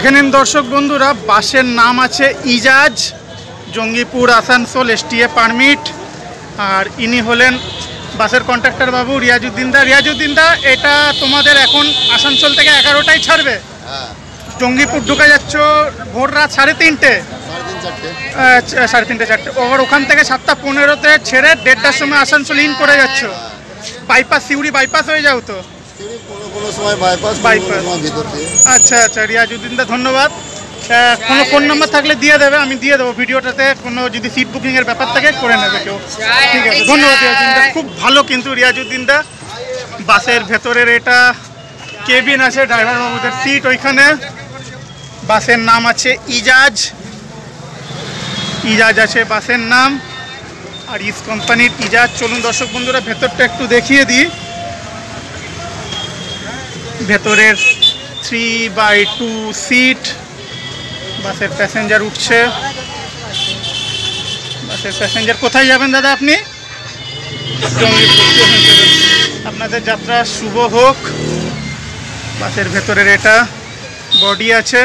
দেখে নিন দর্শক বন্ধুরা, বাসের নাম আছে ইজাজ, জঙ্গিপুর আসানসোল এসটিএ পারমিট। আর ইনি হলেন বাসের কন্ট্রাক্টর বাবু রিয়াজউদ্দিন দা। রিয়াজউদ্দিন দা, এটা তোমাদের এখন আসানসোল থেকে 11টায় ছাড়বে, জঙ্গিপুর ঢুকে যাচ্ছ ভোর রাত 3:30, 3:30 4টে, ওর ওখান থেকে 7:15-তে ছেড়ে 1:30টার সময় আসানসোল ইন করে যাচ্ছ। বাইপাস, সিউড়ি বাইপাস হয়ে যাও তো? আচ্ছা আচ্ছা, রিয়াজউদ্দিন দা ধন্যবাদ। কোনো ফোন নাম্বার থাকলে দিয়ে দেবে, আমি দিয়ে দেবো ভিডিওটাতে। কোনো যদি সিট বুকিংয়ের ব্যাপার থাকে করে নেবে কেউ। ঠিক আছে, ধন্যবাদ রিয়াজউদ্দিন দা, খুব ভালো। কিন্তু রিয়াজউদ্দিন দা, বাসের ভেতরের এটা কেবিন আছে, ড্রাইভার বাবুদের সিট ওইখানে। বাসের নাম আছে ইজাজ, ইজাজ আছে বাসের নাম, আর ইস কোম্পানির ইজাজ। চলুন দর্শক বন্ধুরা, ভেতরটা একটু দেখিয়ে দিই। ভেতরের 3/2 সিট। বাসের প্যাসেঞ্জার উঠছে। বাসের প্যাসেঞ্জার কোথায় যাবেন দাদা আপনি? আপনাদের যাত্রা শুভ হোক। বাসের ভেতরের এটা বডি আছে।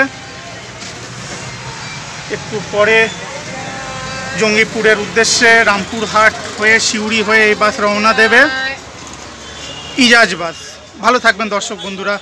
একটু পরে জঙ্গিপুরের উদ্দেশ্যে রামপুরহাট হয়ে সিউড়ি হয়ে এই বাস রওনা দেবে, ইজাজ বাস। ভালো থাকবেন দর্শক বন্ধুরা।